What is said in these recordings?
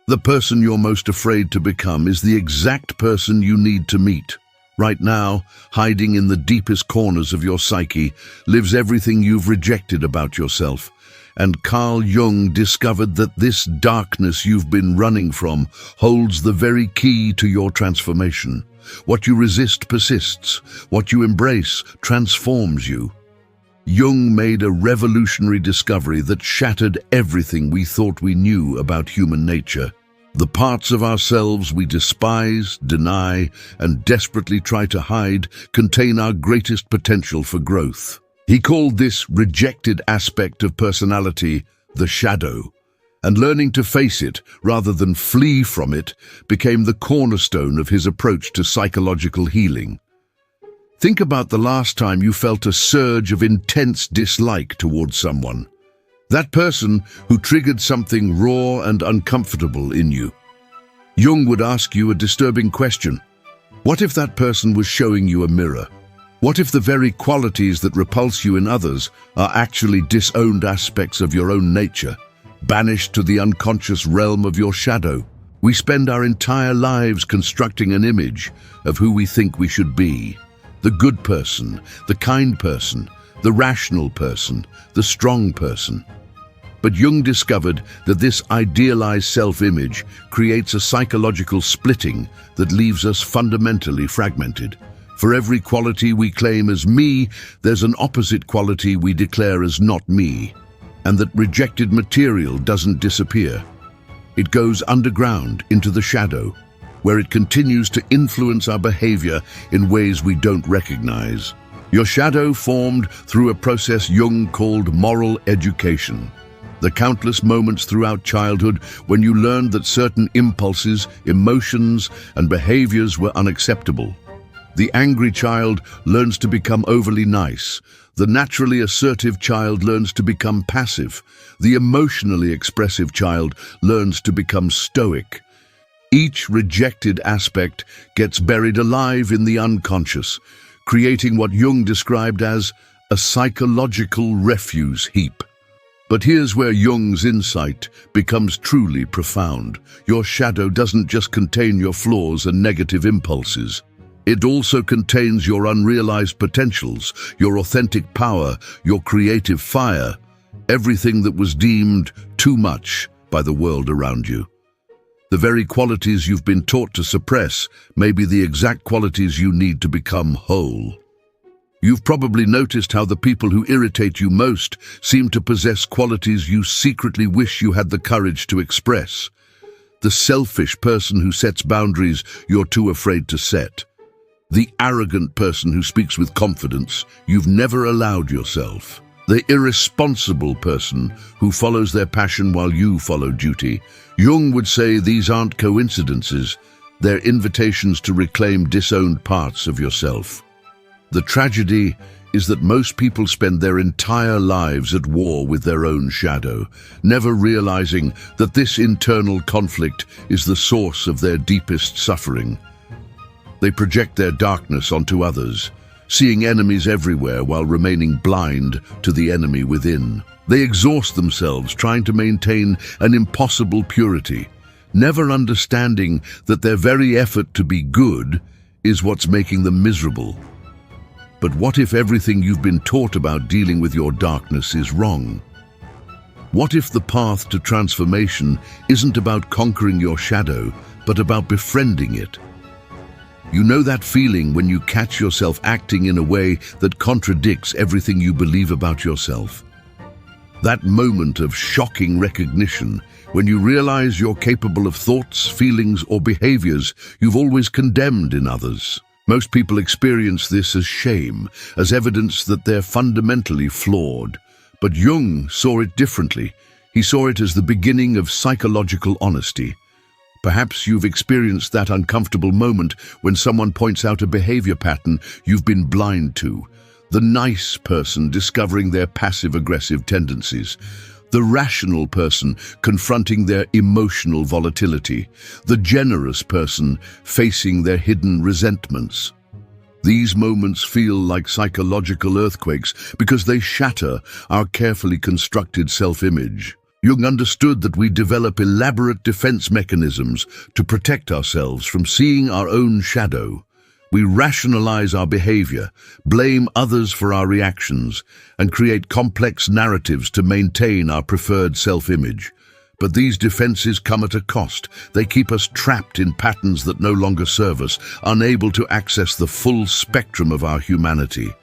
The person you're most afraid to become is the exact person you need to meet. Right now, hiding in the deepest corners of your psyche, lives everything you've rejected about yourself. And Carl Jung discovered that this darkness you've been running from holds the very key to your transformation. What you resist persists. What you embrace transforms you. Jung made a revolutionary discovery that shattered everything we thought we knew about human nature. The parts of ourselves we despise, deny, and desperately try to hide contain our greatest potential for growth. He called this rejected aspect of personality the shadow, and learning to face it rather than flee from it became the cornerstone of his approach to psychological healing. Think about the last time you felt a surge of intense dislike towards someone. That person who triggered something raw and uncomfortable in you. Jung would ask you a disturbing question. What if that person was showing you a mirror? What if the very qualities that repulse you in others are actually disowned aspects of your own nature, banished to the unconscious realm of your shadow? We spend our entire lives constructing an image of who we think we should be. The good person, the kind person, the rational person, the strong person. But Jung discovered that this idealized self-image creates a psychological splitting that leaves us fundamentally fragmented. For every quality we claim as me, there's an opposite quality we declare as not me. And that rejected material doesn't disappear. It goes underground into the shadow, where it continues to influence our behavior in ways we don't recognize. Your shadow formed through a process Jung called moral education. The countless moments throughout childhood when you learned that certain impulses, emotions, and behaviors were unacceptable. The angry child learns to become overly nice. The naturally assertive child learns to become passive. The emotionally expressive child learns to become stoic. Each rejected aspect gets buried alive in the unconscious, creating what Jung described as a psychological refuse heap. But here's where Jung's insight becomes truly profound. Your shadow doesn't just contain your flaws and negative impulses. It also contains your unrealized potentials, your authentic power, your creative fire, everything that was deemed too much by the world around you. The very qualities you've been taught to suppress may be the exact qualities you need to become whole. You've probably noticed how the people who irritate you most seem to possess qualities you secretly wish you had the courage to express. The selfish person who sets boundaries you're too afraid to set. The arrogant person who speaks with confidence you've never allowed yourself. The irresponsible person who follows their passion while you follow duty. Jung would say these aren't coincidences, they're invitations to reclaim disowned parts of yourself. The tragedy is that most people spend their entire lives at war with their own shadow, never realizing that this internal conflict is the source of their deepest suffering. They project their darkness onto others, seeing enemies everywhere while remaining blind to the enemy within. They exhaust themselves trying to maintain an impossible purity, never understanding that their very effort to be good is what's making them miserable. But what if everything you've been taught about dealing with your darkness is wrong? What if the path to transformation isn't about conquering your shadow, but about befriending it? You know that feeling when you catch yourself acting in a way that contradicts everything you believe about yourself. That moment of shocking recognition when you realize you're capable of thoughts, feelings, or behaviors you've always condemned in others. Most people experience this as shame, as evidence that they're fundamentally flawed. But Jung saw it differently. He saw it as the beginning of psychological honesty. Perhaps you've experienced that uncomfortable moment when someone points out a behavior pattern you've been blind to. The nice person discovering their passive-aggressive tendencies. The rational person confronting their emotional volatility. The generous person facing their hidden resentments. These moments feel like psychological earthquakes because they shatter our carefully constructed self-image. Jung understood that we develop elaborate defense mechanisms to protect ourselves from seeing our own shadow. We rationalize our behavior, blame others for our reactions, and create complex narratives to maintain our preferred self-image. But these defenses come at a cost. They keep us trapped in patterns that no longer serve us, unable to access the full spectrum of our humanity.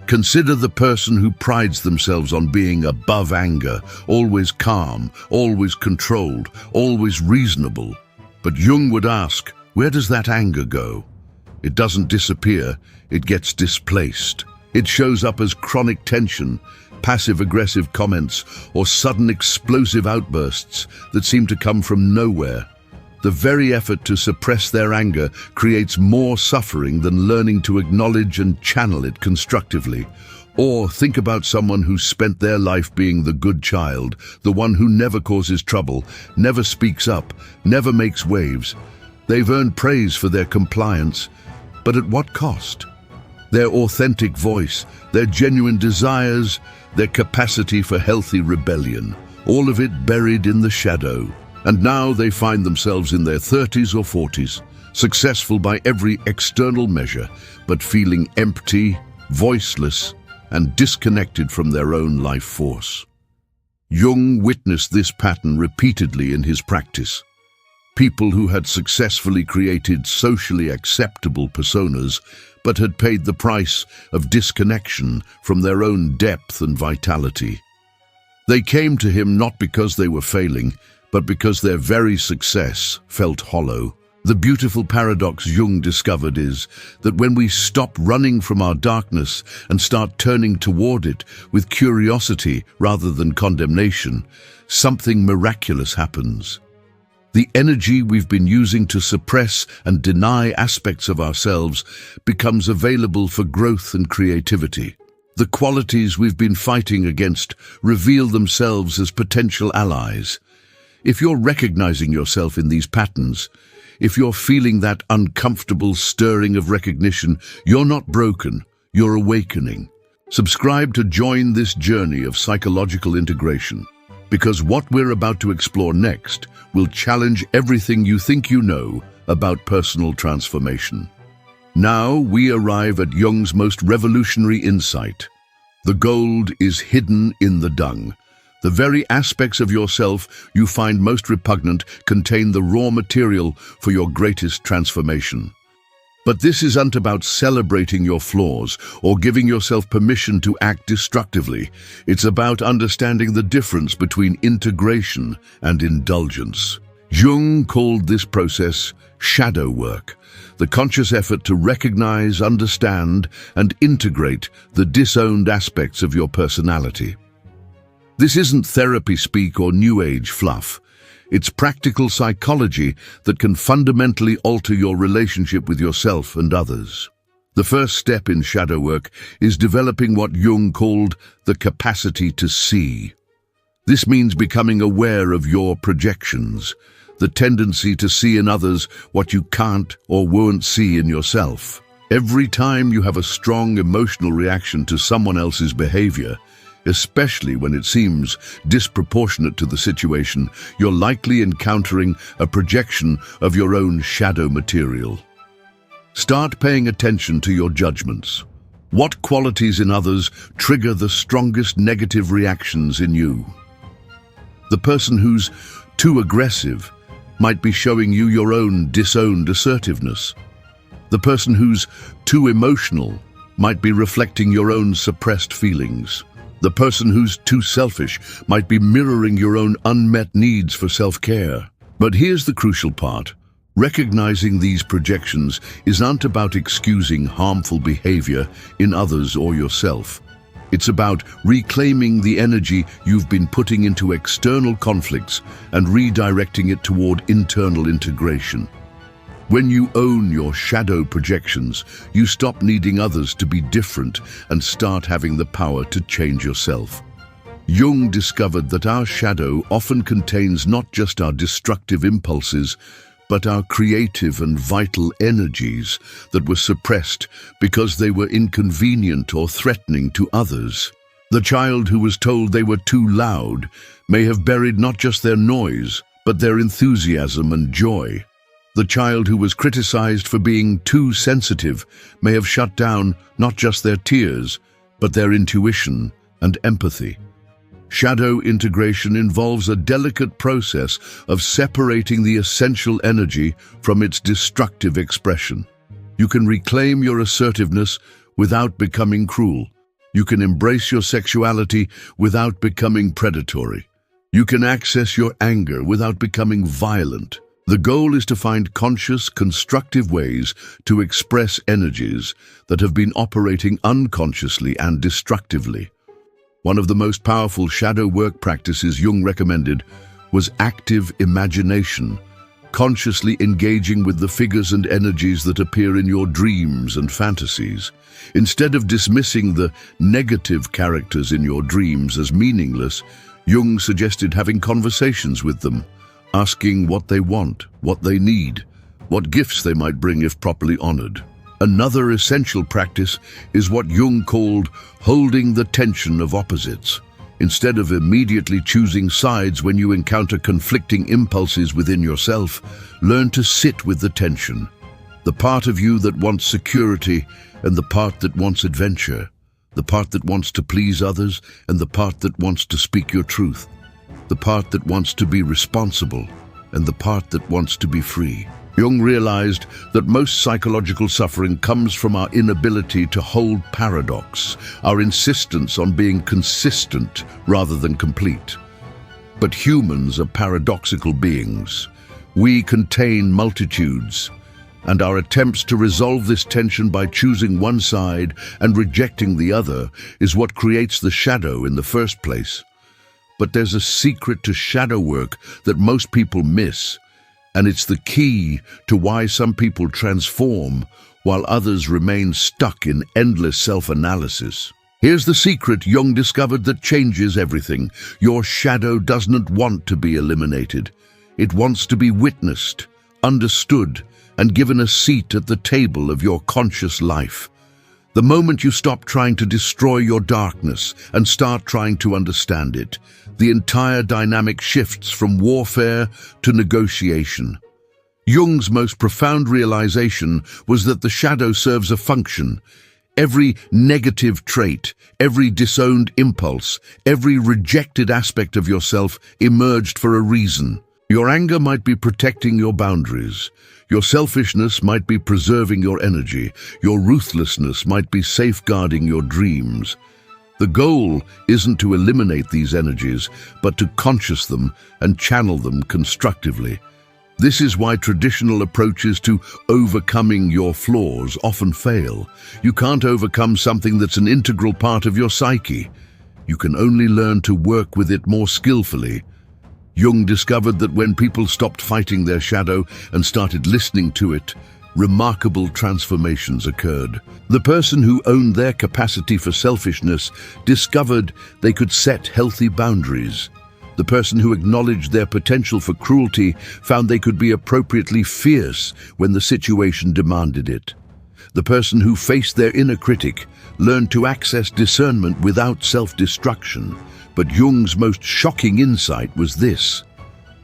Consider the person who prides themselves on being above anger, always calm, always controlled, always reasonable. But Jung would ask, where does that anger go? It doesn't disappear, it gets displaced. It shows up as chronic tension, passive-aggressive comments, or sudden explosive outbursts that seem to come from nowhere. The very effort to suppress their anger creates more suffering than learning to acknowledge and channel it constructively. Or think about someone who's spent their life being the good child, the one who never causes trouble, never speaks up, never makes waves. They've earned praise for their compliance, but at what cost? Their authentic voice, their genuine desires, their capacity for healthy rebellion, all of it buried in the shadow. And now they find themselves in their 30s or 40s, successful by every external measure, but feeling empty, voiceless, and disconnected from their own life force. Jung witnessed this pattern repeatedly in his practice. People who had successfully created socially acceptable personas, but had paid the price of disconnection from their own depth and vitality. They came to him not because they were failing, but because their very success felt hollow. The beautiful paradox Jung discovered is that when we stop running from our darkness and start turning toward it with curiosity rather than condemnation, something miraculous happens. The energy we've been using to suppress and deny aspects of ourselves becomes available for growth and creativity. The qualities we've been fighting against reveal themselves as potential allies. If you're recognizing yourself in these patterns, if you're feeling that uncomfortable stirring of recognition, you're not broken, you're awakening. Subscribe to join this journey of psychological integration, because what we're about to explore next will challenge everything you think you know about personal transformation. Now we arrive at Jung's most revolutionary insight. The gold is hidden in the dung. The very aspects of yourself you find most repugnant contain the raw material for your greatest transformation. But this isn't about celebrating your flaws or giving yourself permission to act destructively. It's about understanding the difference between integration and indulgence. Jung called this process shadow work, the conscious effort to recognize, understand, and integrate the disowned aspects of your personality. This isn't therapy speak or New Age fluff. It's practical psychology that can fundamentally alter your relationship with yourself and others. The first step in shadow work is developing what Jung called the capacity to see. This means becoming aware of your projections, the tendency to see in others what you can't or won't see in yourself. Every time you have a strong emotional reaction to someone else's behavior, especially when it seems disproportionate to the situation, you're likely encountering a projection of your own shadow material. Start paying attention to your judgments. What qualities in others trigger the strongest negative reactions in you? The person who's too aggressive might be showing you your own disowned assertiveness. The person who's too emotional might be reflecting your own suppressed feelings. The person who's too selfish might be mirroring your own unmet needs for self-care. But here's the crucial part. Recognizing these projections isn't about excusing harmful behavior in others or yourself. It's about reclaiming the energy you've been putting into external conflicts and redirecting it toward internal integration. When you own your shadow projections, you stop needing others to be different and start having the power to change yourself. Jung discovered that our shadow often contains not just our destructive impulses, but our creative and vital energies that were suppressed because they were inconvenient or threatening to others. The child who was told they were too loud may have buried not just their noise, but their enthusiasm and joy. The child who was criticized for being too sensitive may have shut down not just their tears, but their intuition and empathy. Shadow integration involves a delicate process of separating the essential energy from its destructive expression. You can reclaim your assertiveness without becoming cruel. You can embrace your sexuality without becoming predatory. You can access your anger without becoming violent. The goal is to find conscious, constructive ways to express energies that have been operating unconsciously and destructively. One of the most powerful shadow work practices Jung recommended was active imagination, consciously engaging with the figures and energies that appear in your dreams and fantasies. Instead of dismissing the negative characters in your dreams as meaningless, Jung suggested having conversations with them, asking what they want, what they need, what gifts they might bring if properly honored. Another essential practice is what Jung called holding the tension of opposites. Instead of immediately choosing sides when you encounter conflicting impulses within yourself, learn to sit with the tension. The part of you that wants security and the part that wants adventure. The part that wants to please others and the part that wants to speak your truth. The part that wants to be responsible and the part that wants to be free. Jung realized that most psychological suffering comes from our inability to hold paradox, our insistence on being consistent rather than complete. But humans are paradoxical beings. We contain multitudes, and our attempts to resolve this tension by choosing one side and rejecting the other is what creates the shadow in the first place. But there's a secret to shadow work that most people miss, and it's the key to why some people transform while others remain stuck in endless self-analysis. Here's the secret Jung discovered that changes everything. Your shadow doesn't want to be eliminated. It wants to be witnessed, understood, and given a seat at the table of your conscious life. The moment you stop trying to destroy your darkness and start trying to understand it, the entire dynamic shifts from warfare to negotiation. Jung's most profound realization was that the shadow serves a function. Every negative trait, every disowned impulse, every rejected aspect of yourself emerged for a reason. Your anger might be protecting your boundaries. Your selfishness might be preserving your energy. Your ruthlessness might be safeguarding your dreams. The goal isn't to eliminate these energies, but to conscious them and channel them constructively. This is why traditional approaches to overcoming your flaws often fail. You can't overcome something that's an integral part of your psyche. You can only learn to work with it more skillfully. Jung discovered that when people stopped fighting their shadow and started listening to it, remarkable transformations occurred. The person who owned their capacity for selfishness discovered they could set healthy boundaries. The person who acknowledged their potential for cruelty found they could be appropriately fierce when the situation demanded it. The person who faced their inner critic learned to access discernment without self-destruction. But Jung's most shocking insight was this: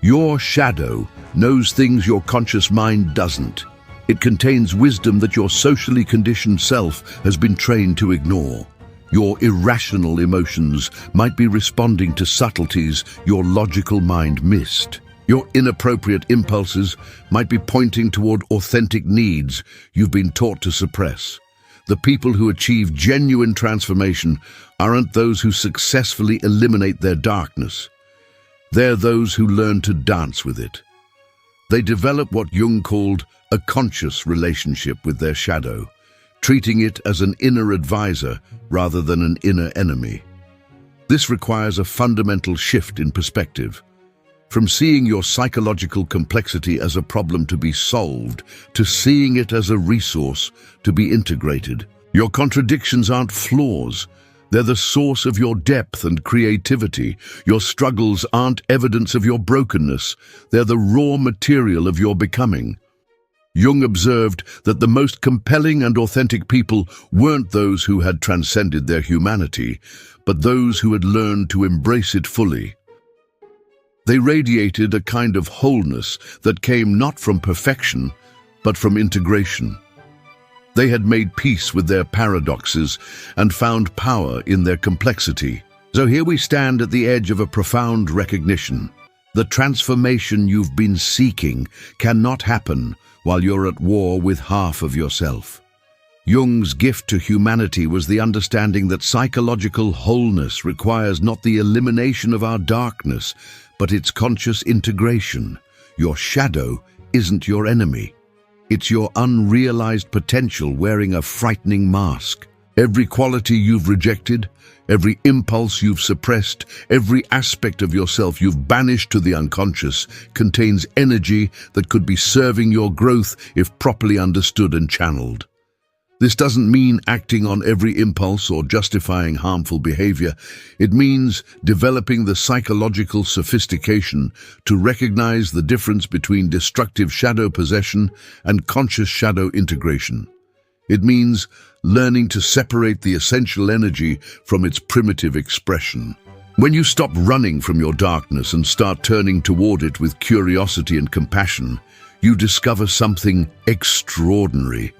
your shadow knows things your conscious mind doesn't. It contains wisdom that your socially conditioned self has been trained to ignore. Your irrational emotions might be responding to subtleties your logical mind missed. Your inappropriate impulses might be pointing toward authentic needs you've been taught to suppress. The people who achieve genuine transformation aren't those who successfully eliminate their darkness. They're those who learn to dance with it. They develop what Jung called a conscious relationship with their shadow, treating it as an inner advisor rather than an inner enemy. This requires a fundamental shift in perspective. From seeing your psychological complexity as a problem to be solved, to seeing it as a resource to be integrated. Your contradictions aren't flaws. They're the source of your depth and creativity. Your struggles aren't evidence of your brokenness. They're the raw material of your becoming. Jung observed that the most compelling and authentic people weren't those who had transcended their humanity, but those who had learned to embrace it fully. They radiated a kind of wholeness that came not from perfection, but from integration. They had made peace with their paradoxes and found power in their complexity. So here we stand at the edge of a profound recognition. The transformation you've been seeking cannot happen while you're at war with half of yourself. Jung's gift to humanity was the understanding that psychological wholeness requires not the elimination of our darkness, but its conscious integration. Your shadow isn't your enemy. It's your unrealized potential wearing a frightening mask. Every quality you've rejected, every impulse you've suppressed, every aspect of yourself you've banished to the unconscious contains energy that could be serving your growth if properly understood and channeled. This doesn't mean acting on every impulse or justifying harmful behavior. It means developing the psychological sophistication to recognize the difference between destructive shadow possession and conscious shadow integration. It means learning to separate the essential energy from its primitive expression. When you stop running from your darkness and start turning toward it with curiosity and compassion, you discover something extraordinary.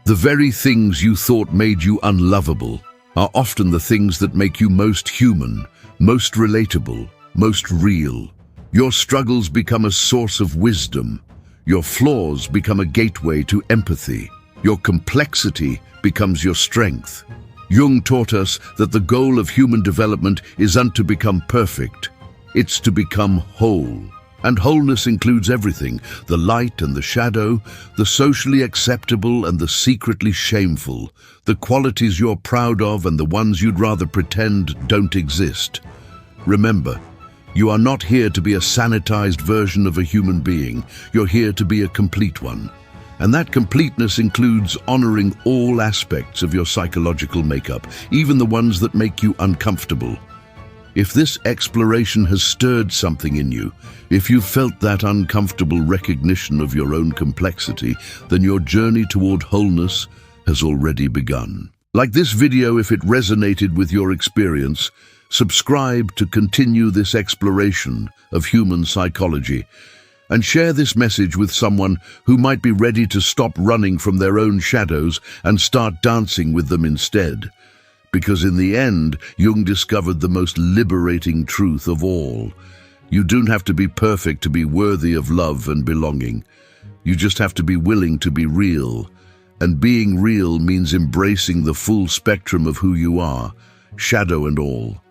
The very things you thought made you unlovable are often the things that make you most human, most relatable, most real. Your struggles become a source of wisdom. Your flaws become a gateway to empathy. Your complexity becomes your strength. Jung taught us that the goal of human development isn't to become perfect, it's to become whole. And wholeness includes everything, the light and the shadow, the socially acceptable and the secretly shameful, the qualities you're proud of and the ones you'd rather pretend don't exist. Remember, you are not here to be a sanitized version of a human being. You're here to be a complete one. And that completeness includes honoring all aspects of your psychological makeup, even the ones that make you uncomfortable. If this exploration has stirred something in you, if you've felt that uncomfortable recognition of your own complexity, then your journey toward wholeness has already begun. Like this video, if it resonated with your experience, subscribe to continue this exploration of human psychology, and share this message with someone who might be ready to stop running from their own shadows and start dancing with them instead. Because in the end, Jung discovered the most liberating truth of all. You don't have to be perfect to be worthy of love and belonging. You just have to be willing to be real. And being real means embracing the full spectrum of who you are, shadow and all.